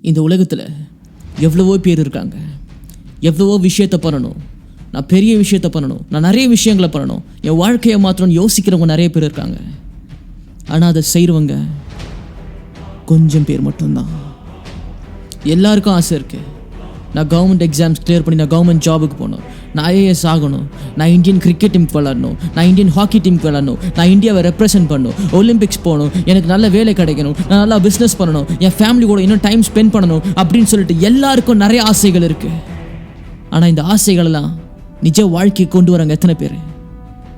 இந்த உலகத்தில் எவ்வளவோ பேர் இருக்காங்க. எவ்வளவோ விஷயத்தை பண்ணணும், நான் பெரிய விஷயத்தை பண்ணணும், நான் நிறைய விஷயங்களை பண்ணணும், என் வாழ்க்கையை மாத்திரம் யோசிக்கிறவங்க நிறைய பேர் இருக்காங்க. ஆனால் அதை செய்கிறவங்க கொஞ்சம் பேர் மட்டும்தான். எல்லாருக்கும் ஆசை இருக்குது, நான் கவர்மெண்ட் எக்ஸாம்ஸ் கிளியர் பண்ணி நான் கவர்மெண்ட் ஜாபுக்கு போகணும், நான் ஐஏஎஸ் ஆகணும், நான் இந்தியன் கிரிக்கெட் டீமுக்கு விளாடணும், நான் இந்தியன் ஹாக்கி டீமுக்கு விளாடணும், நான் இந்தியாவை ரெப்ரசென்ட் பண்ணணும், ஒலிம்பிக்ஸ் போகணும், எனக்கு நல்ல வேலை கிடைக்கணும், நான் நல்லா பிஸ்னஸ் பண்ணணும், என் ஃபேமிலி கூட இன்னும் டைம் ஸ்பெண்ட் பண்ணணும் அப்படின்னு சொல்லிட்டு எல்லாருக்கும் நிறைய ஆசைகள் இருக்குது. ஆனால் இந்த ஆசைகளெல்லாம் நிஜ வாழ்க்கையை கொண்டு வராங்க எத்தனை பேர்?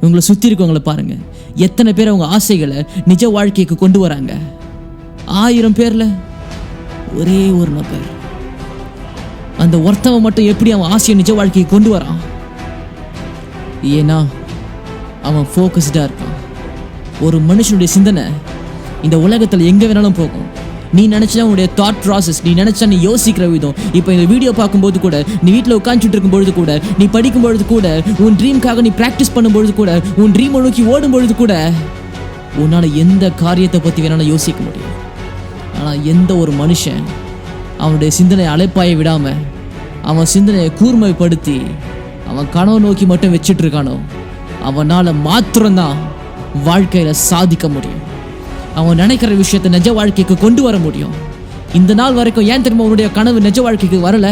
உங்களை சுற்றி இருக்கவங்களை பாருங்கள், எத்தனை பேர் அவங்க ஆசைகளை நிஜ வாழ்க்கைக்கு கொண்டு வராங்க? 1000 பேரில் ஒரே ஒரு நபர். அந்த ஒருத்தவன் மட்டும் எப்படி அவன் ஆசையை நிஜ வாழ்க்கையை கொண்டு வரான்? ஏன்னா அவன் ஃபோக்கஸ்டாக இருக்கான். ஒரு மனுஷனுடைய சிந்தனை இந்த உலகத்தில் எங்கே வேணாலும் போகும். நீ நினச்சா உன்னுடைய தாட் ப்ராசஸ், நீ நினச்சா நீ யோசிக்கிற விதம். இப்போ இந்த வீடியோ பார்க்கும்போது கூட, நீ வீட்டில் உட்காந்துட்டு இருக்கும்பொழுது கூட, நீ படிக்கும்பொழுது கூட, உன் ட்ரீம்காக நீ ப்ராக்டிஸ் பண்ணும்பொழுது கூட, உன் ட்ரீமை நோக்கி ஓடும்பொழுது கூட உன்னால் எந்த காரியத்தை பற்றி வேணாலும் யோசிக்க முடியும். ஆனால் எந்த ஒரு மனுஷன் அவனுடைய சிந்தனையை அலைப்பாய விடாமல், அவன் சிந்தனையை கூர்மைப்படுத்தி அவன் கனவு நோக்கி மட்டும் வச்சுட்டு இருக்கானோ, அவனால் மாத்திரம்தான் வாழ்க்கையில் சாதிக்க முடியும். அவன் நினைக்கிற விஷயத்தை நிஜ வாழ்க்கைக்கு கொண்டு வர முடியும். இந்த நாள் வரைக்கும் ஏன் தெரியுமா உன்னுடைய கனவு நிஜ வாழ்க்கைக்கு வரல?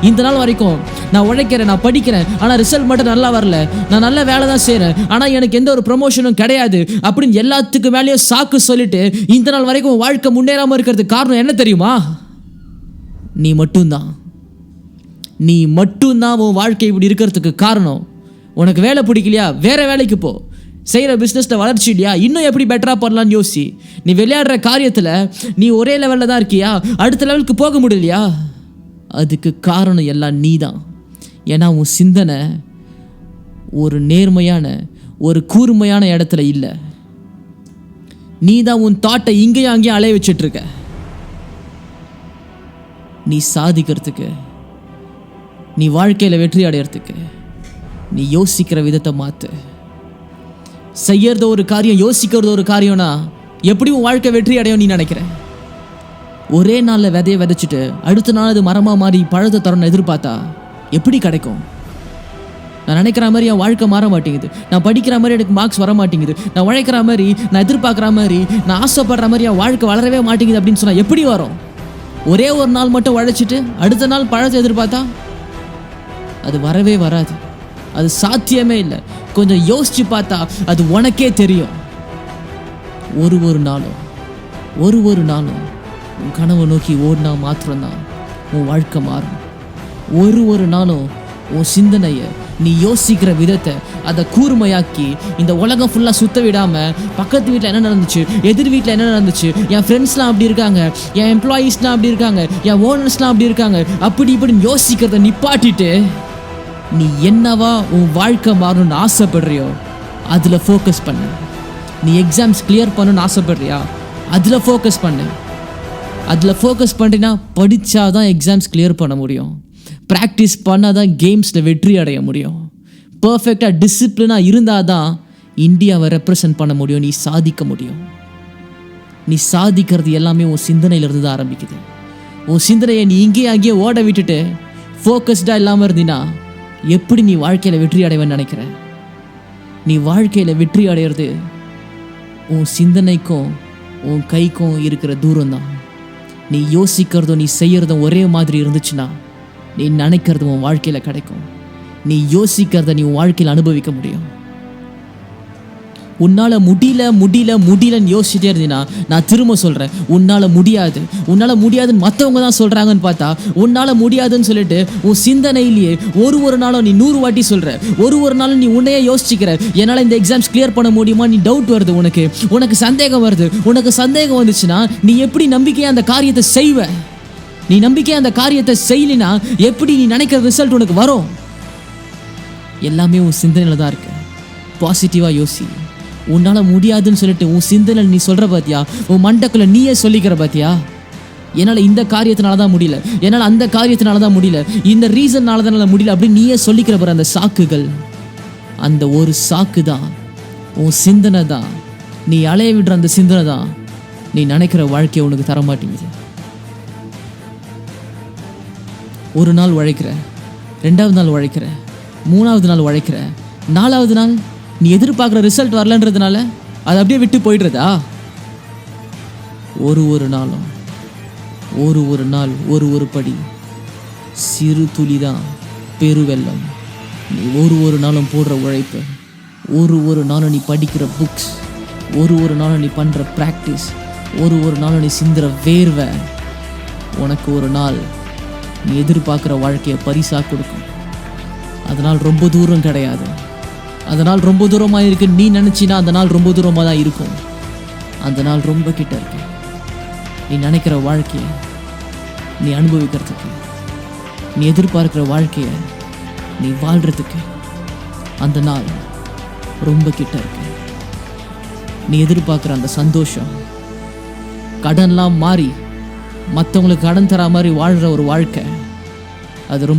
இந்த நாள் வரைக்கும் நான் உழைக்கிறேன், நான் படிக்கிறேன், ஆனால் ரிசல்ட் மட்டும் நல்லா வரல, நான் நல்ல வேலை தான் செய்கிறேன், ஆனால் எனக்கு எந்த ஒரு ப்ரமோஷனும் கிடையாது அப்படின்னு எல்லாத்துக்கு மேலேயும் சாக்கு சொல்லிட்டு இந்த நாள் வரைக்கும் வாழ்க்கை முன்னேறாமல் இருக்கிறதுக்கு காரணம் என்ன தெரியுமா? நீ மட்டும்தான். நீ மட்டும்தான் உன் வாழ்க்கை இப்படி இருக்கிறதுக்கு காரணம். உனக்கு வேலை பிடிக்கலையா, வேற வேலைக்கு போ. செய்கிற பிஸ்னஸில் வளர்ச்சி இல்லையா, இன்னும் எப்படி பெட்டராக பண்ணலான்னு யோசி. நீ விளையாடுற காரியத்தில் நீ ஒரே லெவலில் தான் இருக்கியா, அடுத்த லெவலுக்கு போக முடியலையா? அதுக்கு காரணம் எல்லாம் நீ தான். ஏன்னா உன் சிந்தனை ஒரு நேர்மையான, ஒரு கூர்மையான இடத்துல இல்லை. நீ தான் உன் தாட்டை இங்கேயும் அங்கேயும் அலைய வச்சிட்ருக்க. நீ சாதிக்கிறதுக்கு, நீ வாழ்க்கையில் வெற்றி அடையிறதுக்கு நீ யோசிக்கிற விதத்தை மாற்று. செய்யறது ஒரு காரியம், யோசிக்கிறது ஒரு காரியம்னா எப்படி உன் வாழ்க்கை வெற்றி அடையும் நீ நினைக்கிற? ஒரே நாளில் விதையை விதைச்சிட்டு அடுத்த நாள் அது மரமாக மாறி பழத்தை தரணும்னு எதிர்பார்த்தா எப்படி கிடைக்கும்? நான் நினைக்கிற மாதிரி என் வாழ்க்கை மாற மாட்டேங்குது, நான் படிக்கிற மாதிரி எனக்கு மார்க்ஸ் வர மாட்டேங்குது, நான் உழைக்கிற மாதிரி, நான் எதிர்பார்க்குற மாதிரி, நான் ஆசைப்படுற மாதிரி என் வாழ்க்கை வளரவே மாட்டேங்குது அப்படின்னு சொன்னால் எப்படி வரும்? ஒரே ஒரு நாள் மட்டும் உழைச்சிட்டு அடுத்த நாள் பழத்தை எதிர்பார்த்தா அது வரவே வராது. அது சாத்தியமே இல்லை. கொஞ்சம் யோசிச்சு பார்த்தா அது உனக்கே தெரியும். ஒரு நாளும் உன் கனவை நோக்கி ஓடினா மாத்திரம்தான் உன் வாழ்க்கை மாறும். ஒரு நாளும் உன் சிந்தனையை, நீ யோசிக்கிற விதத்தை அதை கூர்மையாக்கி இந்த உலகம் ஃபுல்லாக சுத்த விடாமல், பக்கத்து வீட்டில் என்ன நடந்துச்சு, எதிர் வீட்டில் என்ன நடந்துச்சு, என் ஃப்ரெண்ட்ஸ்லாம் அப்படி இருக்காங்க, என் எம்ப்ளாயீஸ்லாம் அப்படி இருக்காங்க, என் ஓனர்ஸ்லாம் அப்படி இருக்காங்க, அப்படி இப்படின்னு யோசிக்கிறத நிப்பாட்டிட்டு நீ என்னவா உன் வாழ்க்கை மாறணும்னு ஆசைப்படுறியோ அதில் ஃபோக்கஸ் பண்ணு. நீ எக்ஸாம்ஸ் கிளியர் பண்ணணும்னு ஆசைப்படுறியா, அதில் ஃபோக்கஸ் பண்ணு. அதில் ஃபோக்கஸ் பண்ணினா படித்தாதான் எக்ஸாம்ஸ் கிளியர் பண்ண முடியும். ப்ராக்டிஸ் பண்ணால் தான் கேம்ஸில் வெற்றி அடைய முடியும். பர்ஃபெக்டாக டிசிப்ளினாக இருந்தால் தான் இந்தியாவை ரெப்ரசன்ட் பண்ண முடியும், நீ சாதிக்க முடியும். நீ சாதிக்கிறது எல்லாமே உன் சிந்தனையிலிருந்து தான் ஆரம்பிக்குது. உன் சிந்தனையை நீ இங்கேயே அங்கேயே ஓட விட்டுட்டு ஃபோக்கஸ்டாக இல்லாமல் இருந்தீன்னா எப்படி நீ வாழ்க்கையில் வெற்றி அடைவேன்னு நினைக்கிற? நீ வாழ்க்கையில் வெற்றி அடையிறது உன் சிந்தனைக்கும் உன் கைக்கும் இருக்கிற தூரம் தான். நீ யோசிக்கிறதும் நீ செய்கிறதும் ஒரே மாதிரி இருந்துச்சுன்னா நீ நினைக்கிறதும் உன் வாழ்க்கையில் கிடைக்கும். நீ யோசிக்கிறத நீ உன் வாழ்க்கையில் அனுபவிக்க முடியும். உன்னால் முடியலன்னு யோசிச்சுட்டே இருந்தீங்கன்னா நான் திரும்ப சொல்கிறேன், உன்னால் முடியாதுன்னு மற்றவங்க தான் சொல்கிறாங்கன்னு பார்த்தா உன்னால் முடியாதுன்னு சொல்லிட்டு உன் சிந்தனையிலேயே ஒரு நாளும் நீ 100 வாட்டி சொல்கிற. ஒரு நாளும் நீ உன்னையே யோசிச்சுக்கிற, என்னால் இந்த எக்ஸாம்ஸ் கிளியர் பண்ண முடியுமா? நீ டவுட் வருது, உனக்கு சந்தேகம் வருது. உனக்கு சந்தேகம் வந்துச்சுன்னா நீ எப்படி நம்பிக்கையாக அந்த காரியத்தை செய்வ? நீ நம்பிக்கையாக அந்த காரியத்தை செய்யலினா எப்படி நீ நினைக்கிற ரிசல்ட் உனக்கு வரும்? எல்லாமே உன் சிந்தனையில் தான் இருக்கு. பாசிட்டிவாக யோசி. உன்னால் முடியாதுன்னு சொல்லிட்டு உன் சிந்தனையில் நீ சொல்கிற பார்த்தியா, உன் மண்டக்குள்ள நீயே சொல்லிக்கிற பார்த்தியா, என்னால் இந்த காரியத்தினால தான் முடியல, என்னால் அந்த காரியத்தினால தான் முடியல, இந்த ரீசன்னால தான் முடியல அப்படின்னு நீயே சொல்லிக்கிற பாரு. அந்த சாக்குகள், அந்த ஒரு சாக்கு தான் உன் சிந்தனை தான். நீ அலைய விடுற அந்த சிந்தனை தான் நீ நினைக்கிற வாழ்க்கையை உனக்கு தர மாட்டேங்குது. ஒரு நாள் உழைக்கிற, 2வது நாள் உழைக்கிற, 3வது நாள் உழைக்கிற, 4வது நாள் நீ எதிர்பார்க்குற ரிசல்ட் வரலன்றதுனால அதை அப்படியே விட்டு போயிடுறதா? ஒரு நாளும் ஒரு நாள் ஒரு படி, சிறு துளி தான் பெருவெல்லம். நீ ஒரு நாளும் போடுற உழைப்பு, ஒரு நாளும் நீ படிக்கிற புக்ஸ், ஒரு நாளும் நீ பண்ணுற ப்ராக்டிஸ், ஒரு நாளும் நீ சிந்துற வேர்வை உனக்கு ஒரு நாள் நீ எதிர்பார்க்குற வாழ்க்கையை பரிசாக கொடுக்கும். அதனால் ரொம்ப தூரம் கிடையாது. அதனால் ரொம்ப தூரமாக இருக்கு நீ நினச்சினா அந்த நாள் ரொம்ப தூரமாக தான் இருக்கும். அந்த நாள் ரொம்ப கிட்ட இருக்கு. நீ நினைக்கிற வாழ்க்கையை நீ அனுபவிக்கிறதுக்கு, நீ எதிர்பார்க்கிற வாழ்க்கையை நீ வாழ்கிறதுக்கு அந்த நாள் ரொம்ப கிட்ட இருக்கு. நீ எதிர்பார்க்குற அந்த சந்தோஷம், கடன்லாம் மாறி மற்றவங்களுக்கு கடன் தர மாதிரி வாழ்கிற ஒரு வாழ்க்கை, அது ரொம்ப